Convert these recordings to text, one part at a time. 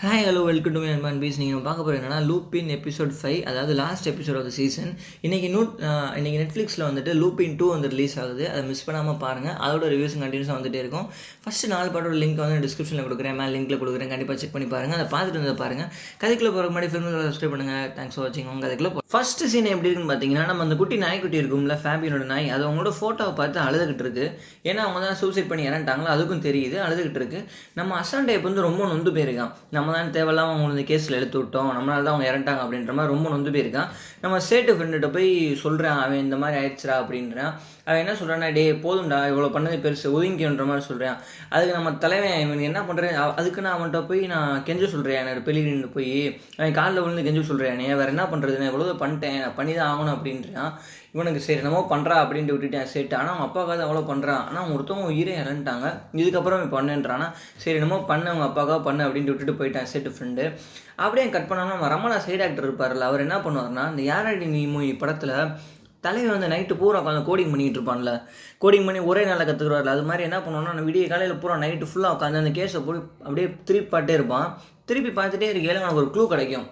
Hi hello welcome to my and peace. நீங்கள் பார்க்க போகிற என்னன்னா லூப்பின் எபிசோட் 5, அதாவது last episode of the season. இன்றைக்கி நெட்ஃப்ளிக்ஸில் வந்துட்டு லூப்பின் 2 வந்து ரிலீஸ் ஆகுது. அதை மிஸ் பண்ணாமல் பாருங்கள். அதோட ரிவ்யூஸ் கண்டினியூஸாக வந்துகிட்டே இருக்கும். ஃபஸ்ட்டு 4 பாட்டோட லிங்க் வந்து டிஸ்கிரிப்ஷனில் கொடுக்குறேன், மேலே லிங்க்கில் கொடுக்குறேன். கண்டிப்பாக செக் பண்ணி பாருங்கள். அதை பார்த்துட்டு வந்து பாருங்கள். கதைக்குள்ளே போகிற முன்னாடி ஃபிலிமில் சப்ஸ்கிரைப் பண்ணுங்கள். தேங்க்ஸ் ஃபார் வாட்சிங். உங்கள் கதைக்குள்ளே ஃபர்ஸ்ட் சீன் எப்படி இருக்குன்னு பார்த்தீங்கன்னா, நம்ம அந்த குட்டி நாய்க்குட்டி இருக்கும்ல, ஃபேபியோட நாய், அது அவங்களோட ஃபோட்டோவை பார்த்து அழுதுகிட்டு இருக்கு. ஏன்னா அவங்க தான் சூசைட் பண்ணி இறந்துட்டாங்களோ, அதுக்கும் தெரியுது, அழுதுகிட்டு இருக்கு. நம்ம அசான் டைப் வந்து ரொம்ப நொந்து போயிருக்கான். நம்ம தான் தேவையில்லாமல் அவங்க இந்த கேஸில் எடுத்து விட்டோம், நம்மளால தான் அவங்க இறந்துட்டாங்க அப்படின்ற மாதிரி ரொம்ப நொந்து போயிருக்கான். நம்ம சேட்டு ஃப்ரெண்டுகிட்ட போய் சொல்கிறான், அவன் இந்த மாதிரி ஆயிடுச்சுரா அப்படின்றான். அவன் என்ன சொல்கிறான்னா, டே போதும்டா, இவ்வளோ பண்ணது பெருசு, ஒதுங்கின்ற மாதிரி சொல்கிறான். அதுக்கு நம்ம தலைவன் இவனுக்கு என்ன பண்ணுறேன், அதுக்கு நான் அவன்கிட்ட போய் நான் கெஞ்ச சொல்கிறேன், என்னோட பெலிகிரின்னு போய் அவன் காலில் விழுந்து கெஞ்ச சொல்கிறேன், வேறு என்ன பண்ணுறது, நான் எவ்வளோ பண்ணிட்டேன், நான் பண்ணி தான் ஆகணும் அப்படின்றான். இவனுக்கு சரி என்னமோ பண்ணுறா அப்படின்ட்டு விட்டுட்டேன் சேட்டு. ஆனால் அவங்க அப்பாவுக்காக அவ்வளோ பண்ணுறான். ஆனால் அவங்க ஒருத்தவங்க உயிரே இறந்துட்டாங்க, இதுக்கப்புறம் இவன் பண்ணுன்றானா. சரி என்னமோ பண்ணு, அவங்க அப்பாவுக்காக பண்ணு அப்படின்ட்டு விட்டுட்டு போயிட்டான் சேட்டு ஃப்ரெண்டு. அப்படியே கட் பண்ணாமல் நம்ம ரமணா சைடு ஆக்டர் இருப்பார்ல, அவர் என்ன பண்ணுவார்னா, இந்த யாராடி நீ மூவி படத்தில் தலைவர் வந்து நைட்டு பூரா உட்காந்து கோடிங் பண்ணிகிட்டு இருப்பான்ல, கோடிங் பண்ணி ஒரே நாளில் கற்றுக்குறாருல, அது மாதிரி என்ன பண்ணுவோன்னா, விடிய காலையில் பூரா நைட்டு ஃபுல்லாக உட்காந்து அந்த கேஸை போய் அப்படியே திருப்பி பார்த்துட்டே இருப்பான். திருப்பி பார்த்துட்டே இருக்கையில எனக்கு ஒரு க்ளூ கிடைக்கும்.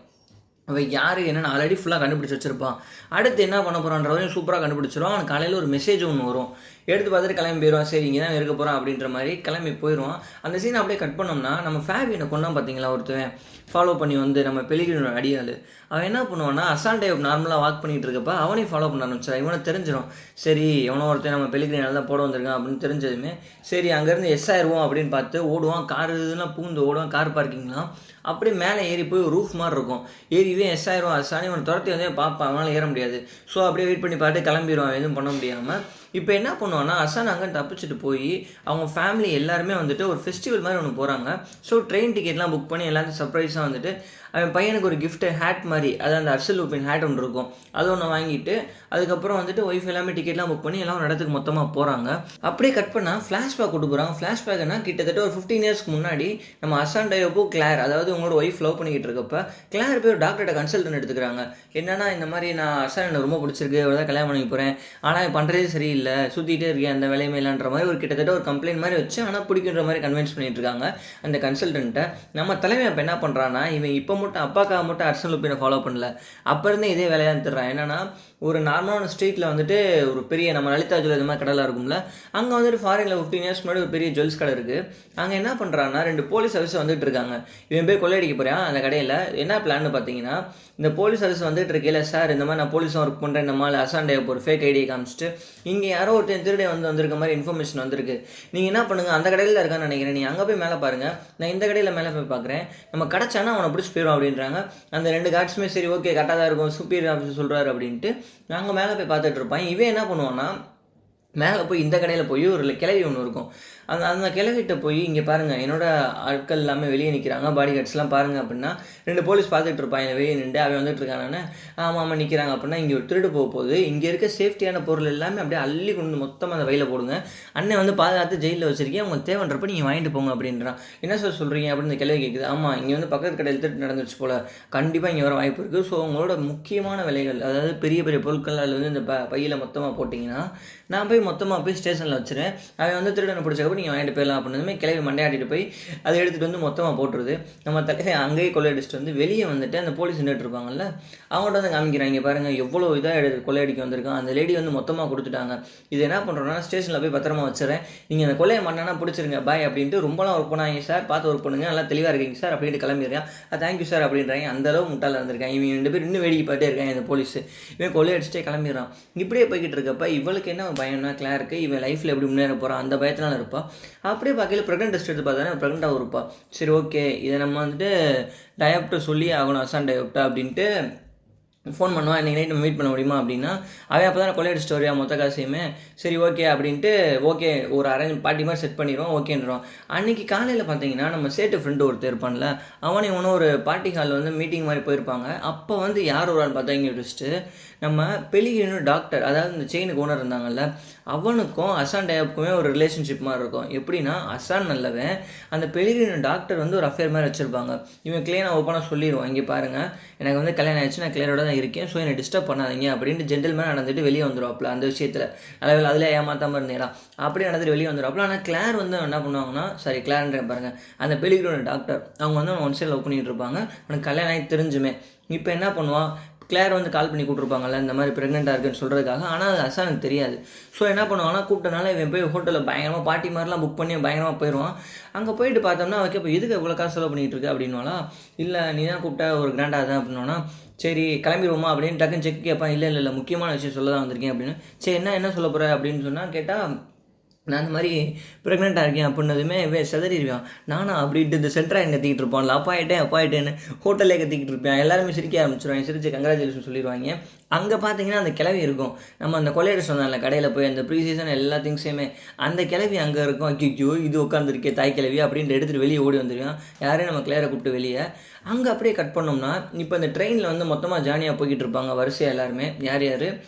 அவன் யார் என்னென்னு ஆல்ரெடி ஃபுல்லாக கண்டுபிடிச்சி வச்சுருப்பான். அடுத்து என்ன பண்ண போகிறான்றதையும் சூப்பராக கண்டுபிடிச்சிருவான். அவனுக்கு காலையில் ஒரு மெசேஜ் ஒன்று வரும், எடுத்து பார்த்துட்டு கிளம்பி போயிடுவான். சரி இங்கே தான் இருக்க போகிறான் அப்படின்ற மாதிரி கிளம்பி போயிடுவான். அந்த சீனை அப்படியே கட் பண்ணோம்னா, நம்ம ஃபேபியனை கொண்டான் பார்த்தீங்களா, ஒருத்தவன் ஃபாலோ பண்ணி வந்து நம்ம பெலிகிரினோட அடியாள். அவன் என்ன பண்ணுவான்னா, அசான் டைப் நார்மலாக வாக் பண்ணிகிட்டு இருக்கப்ப அவனையும் ஃபாலோ பண்ண ஆரம்பிச்சா. இவனை தெரிஞ்சிடும், சரி எவனோ ஒருத்தன் நம்ம பெலிகிரினால தான் போட வந்திருக்கான் அப்படின்னு தெரிஞ்சதுமே சரி அங்கேருந்து எஸ் ஆயிடுவோம் அப்படின்னு பார்த்து ஓடுவான். கார் இதெல்லாம் பூந்து ஓடுவான், கார் பார்க்கிங்லாம். அப்படியே மேலே ஏறி போய் ரூஃப் மாதிரி இருக்கும், ஏறி இதே எஸ் ஆயிரும். அசானி அவனை துரத்தி வந்து பார்ப்பான், அவனால் ஏற முடியாது. ஸோ அப்படியே வெயிட் பண்ணி பார்த்து கிளம்பிடுவான், எதுவும் பண்ண முடியாமல். இப்போ என்ன பண்ணுவான்னா, அசான் அங்கே தப்பிச்சுட்டு போய் அவங்க ஃபேமிலி எல்லாருமே வந்துட்டு ஒரு ஃபெஸ்டிவல் மாதிரி ஒன்று போகிறாங்க. ஸோ ட்ரெயின் டிக்கெட்லாம் புக் பண்ணி எல்லாத்தையும் சர்ப்ரைஸாக வந்துட்டு அவன் பையனுக்கு ஒரு கிஃப்ட்டு ஹேட் மாதிரி, அதாவது அந்த அர்சல் லூப்பின் ஹேட் ஒன்று இருக்கும், அது ஒன்று வாங்கிட்டு அதுக்கப்புறம் வந்துட்டு ஒய்ஃப் எல்லாமே டிக்கெட்லாம் புக் பண்ணி எல்லாம் ஒரு இடத்துக்கு மொத்தமாக போகிறாங்க. அப்படியே கட் பண்ணால் ஃப்ளாஷ்பேக் கொண்டு போகிறாங்க. ஃப்ளாஷ்பேக்னா கிட்டத்தட்ட ஒரு 15 இயர்ஸ்க்கு முன்னாடி நம்ம அசான் டைப்போ கிளார், அதாவது உங்களோட ஒய்ஃப் லவ் பண்ணிக்கிட்டு இருக்கப்ப கிளார் போய் ஒரு டாக்டர்கிட்ட கன்சல்டன் எடுத்துக்கிறாங்க. என்னன்னா இந்த மாதிரி நான் அசான் எனக்கு ரொம்ப பிடிச்சிருக்கு, இவ்வளோ தான் கல்யாணம் பண்ணி போகிறேன், ஆனால் பண்ணுறதே சரியில்லை, சுற்றிட்டே இருக்கேன், அந்த வேலையுமே இல்லைன்ற மாதிரி ஒரு கிட்டத்தட்ட ஒரு கம்ப்ளைண்ட் மாதிரி வச்சு, ஆனால் பிடிக்கின்ற மாதிரி கன்வின்ஸ் பண்ணிட்டு இருக்காங்க அந்த கன்சல்டன்ட்டை. நம்ம தலைமை இப்போ என்ன பண்ணுறான்னா, இவன் இப்போ மட்டும் அப்பாக்காக மட்டும் அர்சன் லூப்பினை ஃபாலோ பண்ணல, அப்போ இருந்தே இதே வேலையாக தர்றான். என்னன்னா, ஒரு நார்மலான ஸ்ட்ரீட்டில் வந்துட்டு ஒரு பெரிய நம்ம லலிதா ஜுவல் இந்த மாதிரி கடைலாம் இருக்கும்ல, அங்கே வந்துட்டு ஃபாரினில் 15 இயர்ஸ் முன்னாடி ஒரு பெரிய ஜுவல்ஸ் கடை இருக்குது. அங்கே என்ன பண்ணுறான்னா, 2 போலீஸ் ஆஃபீஸர் வந்துட்டு இருக்காங்க. இவன் போய் கொள்ளையடிக்க போகிறான் அந்த கடையில். என்ன பிளான்னு பார்த்தீங்கன்னா, இந்த போலீஸ் ஆஃபீஸ் வந்துட்டு இருக்கையில, சார் இந்த மாதிரி நான் போலீஸும் ஒர்க் பண்ணுறேன், இந்த மாதிரி அசான் டைப் ஒரு ஃபேக் ஐடியை காமிச்சிட்டு இங்கே யாரோ ஒருத்தன் திருடே வந்திருக்க மாதிரி இன்ஃபர்மேஷன் வந்திருக்கு, நீங்கள் என்ன பண்ணுங்கள், அந்த கடையில் தான் இருக்கான்னு நினைக்கிறேன், நீங்கள் அங்கே போய் மேலே பாருங்கள், நான் இந்த கடையில் மேலே போய் பார்க்குறேன், நம்ம கிடச்சானா அவனை பிடிச்சி போயிடும் அப்படின்றாங்க. அந்த 2 கார்ட்ஸுமே சரி ஓகே கரெக்டாக தான் இருக்கும், சூப்பீரியர் ஆஃபீஸர் சொல்கிறாரு அப்படின்ட்டு நாங்கள் மேலே போய் பார்த்துட்டு இருப்பான். இவன் என்ன பண்ணுவான்னா, மேலே போய் இந்த கடையில் போய் ஒரு கிளவி ஒன்று இருக்கும், அந்த கிளவிட்ட போய் இங்கே பாருங்கள் என்னோட ஆட்கள் எல்லாமே வெளியே நிற்கிறாங்க, பாடி கார்ட்ஸ்லாம் பாருங்கள் அப்படின்னா 2 போலீஸ் பார்த்துட்டு இருப்பாங்க வெளியே நின்று. அவன் வந்துட்டு இருக்கானே, ஆமாம் நிற்கிறாங்க அப்படின்னா, இங்கே ஒரு திருடு போகுது, இங்கே இருக்க சேஃப்டியான பொருள் எல்லாமே அப்படியே அள்ளி கொண்டு மொத்தமாக அந்த வயலில் போடுங்க, அண்ணன் வந்து பாதுகாத்து ஜெயிலில் வச்சிருக்கேன், அவங்க தேவைன்றப்ப நீங்கள் வாங்கிட்டு போங்க அப்படின்றான். என்ன சார் சொல்கிறீங்க அப்படின்னு இந்த கிளவி கேட்குது. ஆமாம் இங்கே வந்து பக்கத்து கடையில் திருட்டு நடந்துச்சு போல், கண்டிப்பாக இங்கே வர வாய்ப்பு இருக்குது. ஸோ உங்களோட முக்கியமான விலைகள், அதாவது பெரிய பெரிய பொருட்கள் அதில் வந்து இந்த பையில் மொத்தமாக போட்டிங்கன்னா நான் போய் மொத்தமாக போய் ஸ்டேஷனில் வச்சுருவேன், அவன் வந்து திருடனை பிடிச்சக்கப்போ நீங்கள் வாங்கிட்டு போயிடலாம் அப்படின்னு கிளவி மண்டையாட்டிட்டு போய் அதை எடுத்துகிட்டு வந்து மொத்தமாக போட்டுருது. நம்ம தலைவை அங்கேயே கொள்ளையடிச்சிட்டு வந்து வெளியே வந்துட்டு அந்த போலீஸ் நின்றுட்டு இருப்பாங்கல்ல, அவங்கள்ட்ட வந்து காமிக்கிறாங்க, பாருங்கள் எவ்வளோ இதாக கொள்ளையடிக்க வந்திருக்கான், அந்த லேடி வந்து மொத்தமாக கொடுத்துட்டாங்க, இது என்ன பண்ணுறோன்னா ஸ்டேஷனில் போய் பத்திரமா வச்சுறேன், நீங்கள் அந்த கொள்ளையை மண்ணானா பிடிச்சிருங்க பாய் அப்படின்ட்டு. ரொம்பலாம் ஒர்க் பண்ணாங்க சார், பார்த்து ஒர்க் பண்ணுங்க, நல்லா தெளிவாக இருக்கீங்க சார் அப்படின்ட்டு கிளம்பிடுறேன். தேங்க்யூ சார் அப்படின்றாங்க. அந்தளவு முட்டால் இருந்திருக்காங்க. இவங்க 2 பேர் இன்னும் வேடிக்கை பார்த்துட்டே இருக்காங்க. இந்த போலீஸ் இவன் கொள்ளையடிச்சிட்டே கிளம்பிடுறான். இப்படியே போய்கிட்டு இருக்கப்ப இவளுக்கு என்ன பயம்னா, கிளாருக்கு இவன் லைஃப்பில் எப்படி முன்னேற போகிறான் அந்த பயத்தினால இருப்பாள். அப்படியே பார்க்கல ப்ரெக்னென்ட் டெஸ்ட் எடுத்து பார்த்தா ப்ரெக்னெண்ட்டாக இருப்பாள். சரி ஓகே இதை நம்ம வந்துட்டு டயாப்ட்ட சொல்லி ஆகணும், அசான் டயாப்ட்டா அப்படின்ட்டு ஃபோன் பண்ணுவான், இன்றைக்கி நைட் நம்ம மீட் பண்ண முடியுமா அப்படின்னா, அவன் அப்போ தான் கொள்ளையடி ஸ்டோரியா மொத்த காசையுமே. சரி ஓகே அப்படின்ட்டு ஓகே ஒரு அரேஞ்ச் பார்ட்டி மாதிரி செட் பண்ணிடுவோம், ஓகேன்றோம். அன்றைக்கி காலையில் பார்த்தீங்கன்னா நம்ம சேட்டு ஃப்ரெண்டு ஒருத்தர் இருப்பான்ல, அவனை இவனும் ஒரு பார்ட்டி ஹாலில் வந்து மீட்டிங் மாதிரி போயிருப்பாங்க. அப்போ வந்து யார் ஒரு ஆள் பார்த்தா இங்கே வச்சுட்டு நம்ம பெலிகிரினு டாக்டர், அதாவது இந்த செயினுக்கு ஓனர் இருந்தாங்கல்ல, அவனுக்கும் அசான் டேவுக்குமே ஒரு ரிலேஷன்ஷிப் மாதிரி இருக்கும். எப்படின்னா அசான் நல்லவன், அந்த பெலிகிரினோ டாக்டர் வந்து ஒரு அஃபேர் மாதிரி வச்சுருப்பாங்க. இவன் கிளியராக ஓப்பனாக சொல்லிடுவான், இங்கே பாருங்கள் எனக்கு வந்து கல்யாணம் ஆயிடுச்சு, நான் கிளியரோட தான் இருக்கேன், ஸோ என்னை டிஸ்டர்ப் பண்ணாதீங்க அப்படின்ட்டு ஜென்டில்மேன் நடந்துட்டு வெளியே வந்துடுவாப்புல அந்த விஷயத்தில். அதில் அதில் ஏமாத்தாமல் இருந்தேடா அப்படியே நடந்துட்டு வெளியே வந்துடுவாப்புல. ஆனால் கிளார் வந்து என்ன பண்ணுவாங்கன்னா, சாரி கிளார்ன்ற பாருங்கள், அந்த பெலிகிரினோ டாக்டர் அவங்க வந்து ஒன் சைட் லவ் பண்ணிகிட்டு இருப்பாங்க. அவனுக்கு கல்யாணம் ஆகி தெரிஞ்சுமே இப்போ என்ன பண்ணுவான், கிளார் வந்து கால் பண்ணி கூப்பிட்ருப்பாங்கல்ல இந்த மாதிரி ப்ரெக்னெண்ட்டாக இருக்குன்னு சொல்கிறதுக்காக. ஆனால் அது அசானுக்கு தெரியாது. ஸோ என்ன பண்ணுவாங்கன்னா, கூப்பிட்டனால இவன் போய் ஹோட்டலில் பயங்கரமாக பார்ட்டி மாதிரிலாம் புக் பண்ணி பயங்கரமாக போயிடுவான். அங்கே போயிட்டு பார்த்தோம்னா அவன் இப்போ எதுக்கு இவ்வளோ காசு செலவு பண்ணிகிட்டு இருக்கு அப்படின்னாலா, இல்லை நீ தான் கூப்பிட்டா ஒரு கிராண்டாக தான் அப்படின்னா, சரி கிளம்பிடுவோமா அப்படின்னு டக்குன்னு செக் கேட்பான். இல்லை முக்கியமான விஷயம் சொல்ல தான் வந்திருக்கேன் அப்படின்னு. சரி என்ன சொல்ல போகிற அப்படின்னு சொன்னால் கேட்டால், நான் அந்த மாதிரி ப்ரெக்னெண்ட்டாக இருக்கேன் அப்படின்னதுமே செதறிடுவான். நானா அப்படின்ட்டு இந்த சென்டராக கத்திக்கிட்டு இருப்பான்ல, அப்பாயிட்டேன்னு ஹோட்டலே கத்திக்கிட்டு இருப்பேன். எல்லாருமே சிரிக்க ஆரம்பிச்சிருவாங்க. சிரிச்சு கங்க்ராச்சுலேஷன் சொல்லிடுவாங்க. அங்கே பார்த்தீங்கன்னா அந்த கிளவி இருக்கும், நம்ம அந்த கொள்ளையிட சொன்னால கடையில் போய் அந்த ப்ரீ சீசன் எல்லா திங்ஸையுமே அந்த கிளவி அங்கே இருக்கும். ஐயோ இது உட்காந்துருக்கே தாய் கிளவி அப்படின்ட்டு எடுத்துகிட்டு வெளியே ஓடி வந்துடுவான். யாரையும் நம்ம கிளியரை கூப்பிட்டு வெளியே. அங்கே அப்படியே கட் பண்ணோம்னா, இப்போ இந்த ட்ரெயினில் வந்து மொத்தமாக ஜானியாக போய்கிட்டு இருப்பாங்க வரிசையாக எல்லாருமே. யார்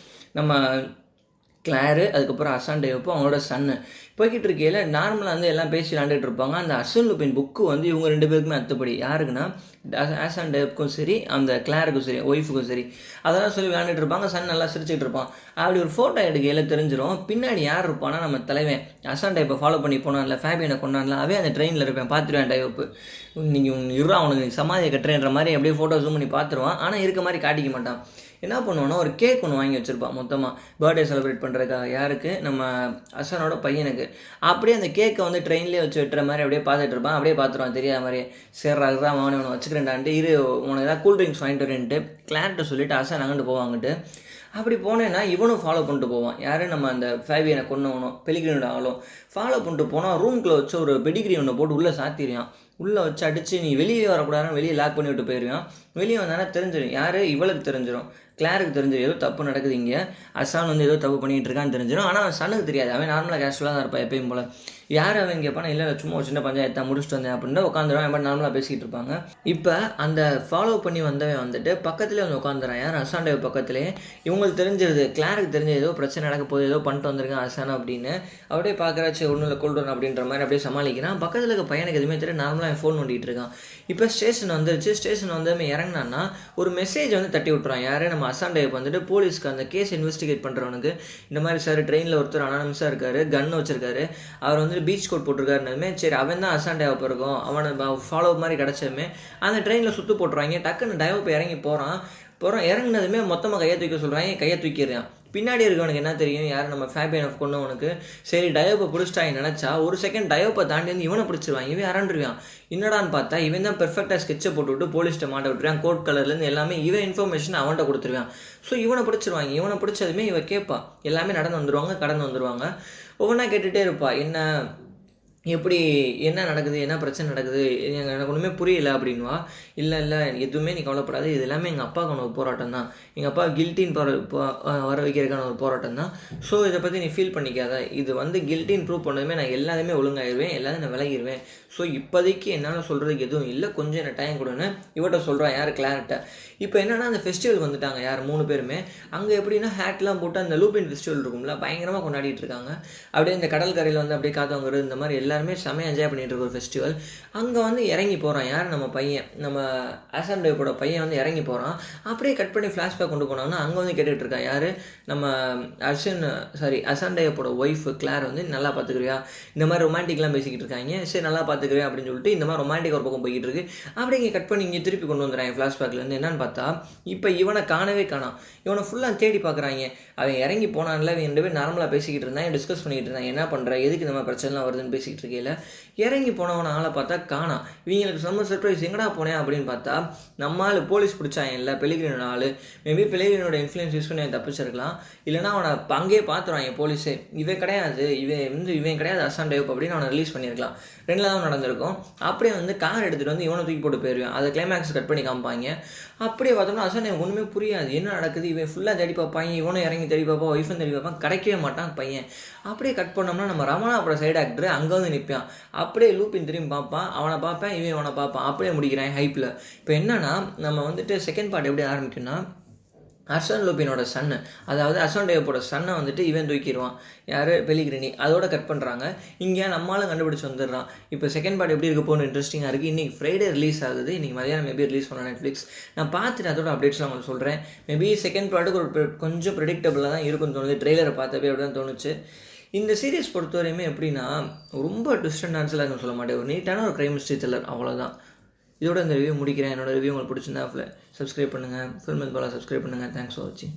நம்ம கிளாரு, அதுக்கப்புறம் அசான் டேவப்போ அவங்களோட சன்னு போய்கிட்டு இருக்கையில் நார்மலாக வந்து எல்லாம் பேசி விளாண்டுட்டு இருப்பாங்க. அந்த அர்சன் லுபின் புக்கு வந்து இவங்க 2 பேருக்குமே அத்துப்படி. யாருக்குன்னா அசான் டேவுக்கும் சரி, அந்த கிளாருக்கும் சரி, ஒய்ஃபுக்கும் சரி, அதெல்லாம் சொல்லி விளாண்டுட்டு இருப்பாங்க. சன் நல்லா சிரிச்சுட்டு இருப்பான். அப்படி ஒரு ஃபோட்டோ எடுக்கையில் தெரிஞ்சிடும் பின்னாடி யார் இருப்பானா, நம்ம தலைவன் அசான் டேப்பை ஃபாலோ பண்ணி போனான்ல, ஃபேபியனை கொண்டான்ல, அவன் அந்த ட்ரெயினில் இருப்பேன். பார்த்துருவேன் டேவப்பு, நீங்கள் இருறா அவனுக்கு சமாதியை கட்டுறேன்ற மாதிரி அப்படியே ஃபோட்டோ ஜூம் பண்ணி பார்த்துருவான். ஆனால் இருக்க மாதிரி காட்டிக்க மாட்டான். என்ன பண்ணுவோன்னா, ஒரு கேக் ஒன்று வாங்கி வச்சுருப்பான் மொத்தமாக பர்த்டே செலிப்ரேட் பண்ணுறதுக்காக. யாருக்கு, நம்ம அசனோட பையனுக்கு. அப்படியே அந்த கேக்கை வந்து ட்ரெயின்லேயே வச்சு வெட்டுற மாதிரி அப்படியே பார்த்துட்டு இருப்பான். அப்படியே பார்த்துருவான் தெரியாத மாதிரியே. சரி அதுதான் அவனை வச்சுக்கிறேன்டான்ட்டு, உனக்கு ஏதாவது கூல் ட்ரிங்க்ஸ் வாங்கிட்டு வரேன்ட்டு கிளார்ட்ட சொல்லிவிட்டு அசன் அங்கிட்டு போவாங்கட்டு. அப்படி போனேன்னா இவனும் ஃபாலோ பண்ணிட்டு போவான். யார், நம்ம அந்த ஃபேபியனை கொன்னவனும் பெலிகிரினோட ஆளும் ஃபாலோ பண்ணிட்டு போனால் ரூம்குள்ளே வச்சு ஒரு பெடிகிரி ஒன்று போட்டு உள்ளே சாத்திடுவான். உள்ளே வச்சு அடித்து நீ வெளியே வரக்கூடாதுன்னு வெளியே லாக் பண்ணி விட்டு போயிடுவான். வெளியே வந்தானே தெரிஞ்சிடும் யார், இவளுக்கு தெரிஞ்சிடும், கிளாருக்கு தெரிஞ்சிடும் ஏதோ தப்பு நடக்குது இங்கே, அசான் வந்து ஏதோ தப்பு பண்ணிகிட்டு இருக்கான்னு தெரிஞ்சிடும். ஆனால் சனுக்கு தெரியாது. அவன் நார்மலாக கேஷுவலாக தான் இருப்பான் எப்பயும் போல். யார் அவன் கேட்பானா, இல்லை சும்மா ஒரு சின்ன பஞ்சாயத்தை முடிச்சுட்டு வந்தேன் அப்படின்னு உட்காந்துருவான். என் நார்மலாக பேசிக்கிட்டு இருப்பாங்க. இப்போ அந்த ஃபாலோ பண்ணி வந்தவன் வந்துட்டு பக்கத்துலேயே வந்து உட்காந்துறான். யார், அசான் டேவ் பக்கத்துலேயே. இவங்களுக்கு தெரிஞ்சிருது, கிளாருக்கு தெரிஞ்சது ஏதோ பிரச்சனை நடக்க போகுது, ஏதோ பண்ணிட்டு வந்திருக்கான் அசான் அப்படின்னு. அப்படியே பார்க்குறாச்சு ஒன்றும் இல்லை கொள்றோம் அப்படின்ற மாதிரி அப்படியே சமாளிக்கிறான். பக்கத்தில் இருக்க பையனுக்கு எதுவுமே தெரியும், நார்மலாக ஃபோன் பண்ணிகிட்டு இருக்கான். இப்போ ஸ்டேஷன் வந்துருச்சு. ஸ்டேஷன் வந்து இறங்கினான்னா ஒரு மெசேஜ் வந்து தட்டி விட்டுறான். யார், நம்ம அசான் டேவ் வந்துட்டு போலீஸ்க்கு அந்த கேஸ் இன்வெஸ்டிகேட் பண்ணுறவனுக்கு, இந்த மாதிரி சார் ட்ரெயினில் ஒருத்தர் அனானமஸாக இருக்கார், கன் வச்சிருக்காரு, அவர் வந்து பீச் கோட் போட்டிருக்காருன்னதுமே சரி அவன் தான் அசான் டேவப் இருக்கும், அவனை ஃபாலோ மாதிரி கிடச்சதுமே அந்த ட்ரெயினில் சுற்று போட்டுருவாங்க. டக்குன்னு டேவப் இறங்கி போகிறான். இறங்கினதுமே மொத்தமாக கையை தூக்க சொல்கிறாங்க. கையை தூக்கிடுறான். பின்னாடி இருக்கவனுக்கு என்ன தெரியும், யார், நம்ம ஃபேபியனை கொண்டவனுக்கு. சரி டயோப்பை பிடிச்சிட்டாங்க நினச்சா ஒரு செகண்ட் டயோப்பை தாண்டி வந்து இவனை பிடிச்சிருவான். இவன் இறண்டுருவான். என்னடான்னு பார்த்தா இவன் தான் பெர்ஃபெக்டாக ஸ்கெட்சை போட்டு விட்டு போலீஸ்ட்டை மாட்ட விட்டுருவான். கோட் கலர்லேருந்து எல்லாமே இவன் இன்ஃபர்மேஷன் அவன்கிட்ட கொடுத்துருவான். ஸோ இவனை பிடிச்சிருவாங்க. இவனை பிடிச்சதுமே இவன் கேட்பா, எல்லாமே நடந்து வந்துடுவாங்க, கடந்து வந்துடுவாங்க. ஒவ்வொன்றா கேட்டுகிட்டே இருப்பா, எப்படி என்ன நடக்குது, என்ன பிரச்சனை நடக்குது, எனக்கு ஒன்றுமே புரியல அப்படின்வா. இல்லை எதுவுமே நீ கவலைப்படாது, இது எல்லாமே எங்கள் அப்பாவுக்கான ஒரு போராட்டம் தான், எங்கள் அப்பா கில்ட்டின் வர வைக்கிறதுக்கான ஒரு போராட்டம் தான். ஸோ இதை பற்றி நீ ஃபீல் பண்ணிக்காத, இது வந்து கில்ட்டின் ப்ரூவ் பண்ணதுமே நான் எல்லாருமே ஒழுங்காயிருவேன், எல்லாரும் நான் விலகிடுவேன். ஸோ இப்போதைக்கு என்னால் சொல்கிறதுக்கு எதுவும் இல்லை, கொஞ்சம் என்ன டைம் கொடுன்னு இவட்ட சொல்கிறான். யார், கிளார்ட்ட. இப்போ என்னென்னா அந்த ஃபெஸ்டிவல் வந்துட்டாங்க யார், 3 பேருமே. அங்கே எப்படின்னா ஹேட்லாம் போட்டு அந்த லூபின் ஃபெஸ்டிவல் இருக்கும்ல, பயங்கரமாக கொண்டாடிட்டு இருக்காங்க. அப்படியே இந்த கடல் கரையில் வந்து அப்படியே காத்தவங்கிறது இந்த மாதிரி எல்லாருமே செம்மையாக என்ஜாய் பண்ணிட்டு இருக்க ஒரு ஃபெஸ்டிவல். அங்கே வந்து இறங்கி போகிறான் யார், நம்ம பையன், நம்ம அசான் டேவோட பையன் வந்து இறங்கி போகிறான். அப்படியே கட் பண்ணி ஃப்ளாஷ்பேக் கொண்டு போனாங்கன்னா அங்கே வந்து கேட்டுட்டு இருக்கா யார், நம்ம அசான் டேவோட ஒய்ஃப் கிளார் வந்து நல்லா பார்த்துக்கிறியா, இந்த மாதிரி ரொமான்டிக்லாம் பேசிக்கிட்டு இருக்காங்க. சரி நல்லா பார்த்துக்கிறேன் அப்படின்னு சொல்லிட்டு இந்த மாதிரி ரொமான்டிக் ஒரு பக்கம் போய்கிட்டு இருக்கு. அப்படியே இங்கே கட் பண்ணி இங்கே திருப்பி கொண்டு வந்துடுறாங்க ஃப்ளாஷ்பேக்லேருந்து. என்னன்னு பார்த்தா இப்போ இவனை காணவே காணாம். இவனை ஃபுல்லாக தேடி பார்க்குறாங்க. அவன் இறங்கி போனான்ல, அவன் 2 பேர் நார்மலாக பேசிக்கிட்டு இருந்தான், டிஸ்கஸ் பண்ணிக்கிட்டு இருந்தான், என்ன பண்ணுற, எதுக்கு இந்த மாதிரி பிரச்சனைலாம் வருதுன்னு பேசிக்கிட்டு இருக்கையில் இறங்கி போனவனை ஆளை பார்த்தா காணாம். இவங்களுக்கு செம்ம சர்ப்ரைஸ், எங்கடா போனேன் அப்படின்னு பார்த்தா நம்ம ஆள் போலீஸ் பிடிச்சாங்க இல்லை, பெலிகிரினோட ஆள். மேபி பெலிகிரினோட இன்ஃப்ளூயன்ஸ் யூஸ் பண்ணி தப்பிச்சிருக்கலாம், இல்லைனா அவனை அங்கேயே பார்த்துருவாங்க போலீஸே, இவன் கிடையாது அசான் டேவ் அப்படின்னு அவனை ரிலீஸ் பண்ணியிருக்கலாம். 2 தான் நடந்திருக்கும். அப்படியே வந்து கார் எடுத்துகிட்டு வந்து இவனை தூக்கி போட்டு போயிடுவேன். அதை கிளைமேக்ஸ் கட் பண்ணி காமிப்பாங்க. அப்படியே பார்த்தோம்னா அசான் எனக்கு ஒன்றுமே புரியாது, என்ன நடக்குது, இவன் ஃபுல்லாக தேடி பார்ப்பாங்க, இவனும் இறங்கி தேடி பார்ப்பான், ஒய்ஃபும் தேடி பார்ப்பான், கிடைக்கவே மாட்டான் பையன். அப்படியே கட் பண்ணோம்னா நம்ம ரமணாவோட சைடு ஆக்டர் அங்கே வந்து நிற்பான். அப்படியே லூப்பின் திரும்பி பார்ப்பான், அவனை பார்ப்பேன், இவனை பார்ப்பான். அப்படியே முடிக்கிறான் ஹைப்பில். இப்போ என்னன்னா நம்ம வந்துட்டு செகண்ட் பார்ட் எப்படி ஆரம்பிக்கும்னா, அர்சன் லூபினோட சன்னு, அதாவது அர்சன் டேவோட சன்னை வந்துட்டு இவன் தூக்கிடுவான், யார் பெலிகிரினி, அதோட கட் பண்ணுறாங்க. இங்கே நம்மளாலும் கண்டுபிடிச்சி வந்துடுறான். இப்போ செகண்ட் பார்ட் எப்படி இருக்க போகணும் இன்ட்ரெஸ்டிங்காக இருக்குது. இன்றைக்கி ஃப்ரைடே ரிலீஸ் ஆகுது, இன்றைக்கி மதியானம் மேபி ரிலீஸ் பண்ண நெட்ஃப்ளிக்ஸ். நான் பார்த்துட்டு அதோட அப்டேட்ஸ்லாம் உங்களுக்கு சொல்கிறேன். மேபி செகண்ட் பார்ட்டுக்கு ஒரு கொஞ்சம் ப்ரெடிக்டபுளாக தான் இருக்குன்னு தோணுது. ட்ரெய்லரை பார்த்தப்பே அப்படி தான் தோணுச்சு. இந்த சீரிஸ் பொறுத்தவரையுமே எப்படின்னா ரொம்ப ட்விஸ்ட் அண்ட் டான்ஸ்லாம் இருக்கும் சொல்ல மாட்டேன், ஒரு நீட்டான ஒரு க்ரைம் மிஸ்ட்ரி த்ரில்லர், அவ்வளோதான். இதோட இந்த ரிவ்யூ முடிக்கிறேன். என்னோட ரிவ்யூ உங்களுக்கு பிடிச்சிருந்தா சப்ஸ்கிரைப் பண்ணுங்கள், ஃபில்ம் வித் பாலா சப்ஸ்கிரைப் பண்ணுங்கள். தேங்க்ஸ் ஃபார் வாட்சிங்.